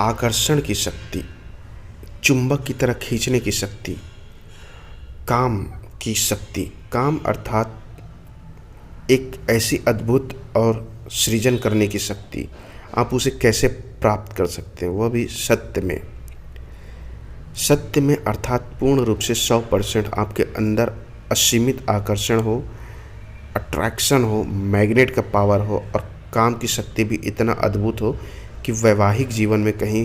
आकर्षण की शक्ति, चुंबक की तरह खींचने की शक्ति, काम की शक्ति। काम अर्थात एक ऐसी अद्भुत और सृजन करने की शक्ति। आप उसे कैसे प्राप्त कर सकते हैं, वह भी सत्य में। सत्य में अर्थात पूर्ण रूप से 100% आपके अंदर असीमित आकर्षण हो, अट्रैक्शन हो, मैग्नेट का पावर हो, और काम की शक्ति भी इतना अद्भुत हो कि वैवाहिक जीवन में कहीं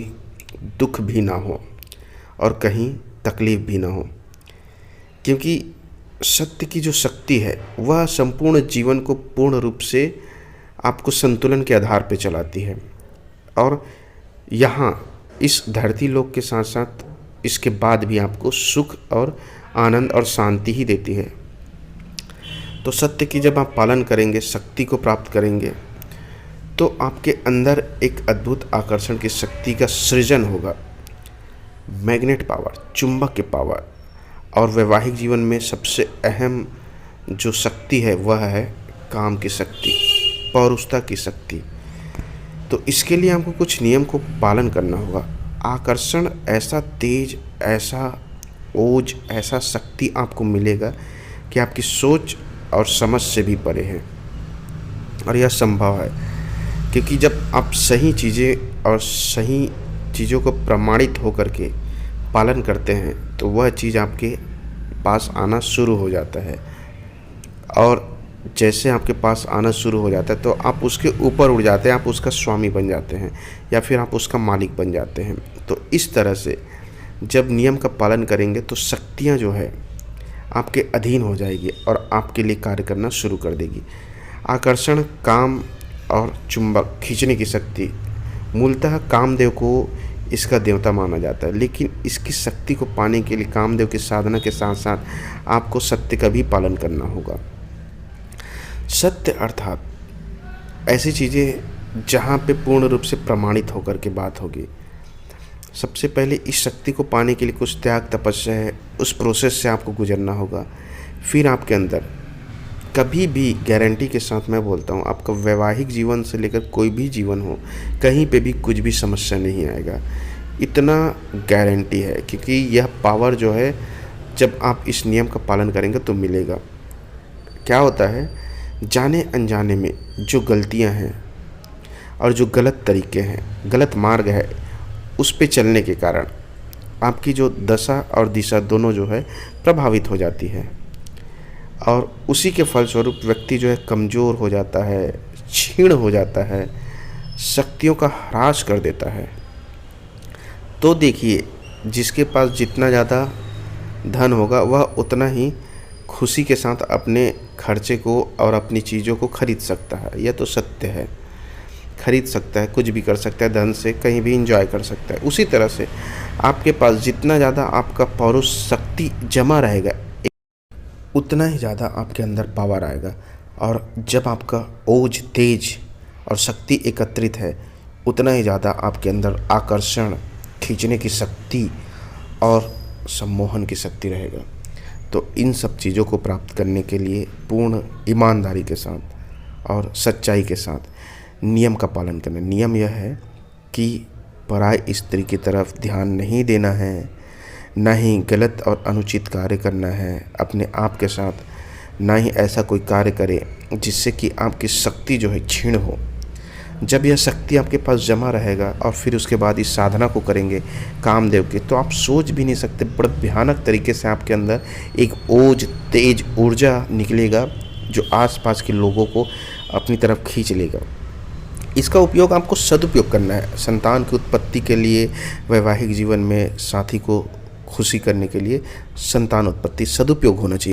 दुख भी ना हो और कहीं तकलीफ भी ना हो। क्योंकि सत्य की जो शक्ति है वह संपूर्ण जीवन को पूर्ण रूप से आपको संतुलन के आधार पर चलाती है। और यहाँ इस धरती लोक के साथ साथ इसके बाद भी आपको सुख और आनंद और शांति ही देती है। तो सत्य की जब आप पालन करेंगे, शक्ति को प्राप्त करेंगे, तो आपके अंदर एक अद्भुत आकर्षण की शक्ति का सृजन होगा। मैग्नेट पावर, चुंबक के पावर। और वैवाहिक जीवन में सबसे अहम जो शक्ति है वह है काम की शक्ति, पौरुषता की शक्ति। तो इसके लिए हमको कुछ नियम को पालन करना होगा। आकर्षण ऐसा तेज, ऐसा ओज, ऐसा शक्ति आपको मिलेगा कि आपकी सोच और समझ से भी परे है। और यह संभव है क्योंकि जब आप सही चीज़ें और सही चीज़ों को प्रमाणित होकर के पालन करते हैं तो वह चीज़ आपके पास आना शुरू हो जाता है। और जैसे आपके पास आना शुरू हो जाता है तो आप उसके ऊपर उड़ जाते हैं, आप उसका स्वामी बन जाते हैं या फिर आप उसका मालिक बन जाते हैं। तो इस तरह से जब नियम का पालन करेंगे तो शक्तियाँ जो है आपके अधीन हो जाएगी और आपके लिए कार्य करना शुरू कर देगी। आकर्षण, काम और चुंबक खींचने की शक्ति, मूलतः कामदेव को इसका देवता माना जाता है। लेकिन इसकी शक्ति को पाने के लिए कामदेव की साधना के साथ साथ आपको सत्य का भी पालन करना होगा। सत्य अर्थात ऐसी चीज़ें जहाँ पे पूर्ण रूप से प्रमाणित होकर के बात होगी। सबसे पहले इस शक्ति को पाने के लिए कुछ त्याग, तपस्या है, उस प्रोसेस से आपको गुजरना होगा। फिर आपके अंदर कभी भी, गारंटी के साथ मैं बोलता हूँ, आपका वैवाहिक जीवन से लेकर कोई भी जीवन हो, कहीं पे भी कुछ भी समस्या नहीं आएगा, इतना गारंटी है। क्योंकि यह पावर जो है जब आप इस नियम का पालन करेंगे तो मिलेगा। क्या होता है, जाने अनजाने में जो गलतियाँ हैं और जो गलत तरीके हैं, गलत मार्ग है, उस पे चलने के कारण आपकी जो दशा और दिशा दोनों जो है प्रभावित हो जाती है। और उसी के फलस्वरूप व्यक्ति जो है कमज़ोर हो जाता है, क्षीण हो जाता है, शक्तियों का ह्रास कर देता है। तो देखिए, जिसके पास जितना ज़्यादा धन होगा वह उतना ही खुशी के साथ अपने खर्चे को और अपनी चीज़ों को खरीद सकता है। यह तो सत्य है, खरीद सकता है, कुछ भी कर सकता है, धन से कहीं भी एंजॉय कर सकता है। उसी तरह से आपके पास जितना ज़्यादा आपका पौरुष शक्ति जमा रहेगा उतना ही ज़्यादा आपके अंदर पावर आएगा। और जब आपका ओज, तेज और शक्ति एकत्रित है उतना ही ज़्यादा आपके अंदर आकर्षण, खींचने की शक्ति और सम्मोहन की शक्ति रहेगा। तो इन सब चीज़ों को प्राप्त करने के लिए पूर्ण ईमानदारी के साथ और सच्चाई के साथ नियम का पालन करना। नियम यह है कि पराई स्त्री की तरफ ध्यान नहीं देना है, ना ही गलत और अनुचित कार्य करना है अपने आप के साथ, ना ही ऐसा कोई कार्य करे जिससे कि आपकी शक्ति जो है क्षीण हो। जब यह शक्ति आपके पास जमा रहेगा और फिर उसके बाद इस साधना को करेंगे कामदेव के, तो आप सोच भी नहीं सकते, बड़ा भयानक तरीके से आपके अंदर एक ओज, तेज ऊर्जा निकलेगा जो आसपास के लोगों को अपनी तरफ खींच लेगा। इसका उपयोग आपको सदुपयोग करना है, संतान की उत्पत्ति के लिए, वैवाहिक जीवन में साथी को खुशी करने के लिए संतान उत्पत्ति सदुपयोग होना चाहिए।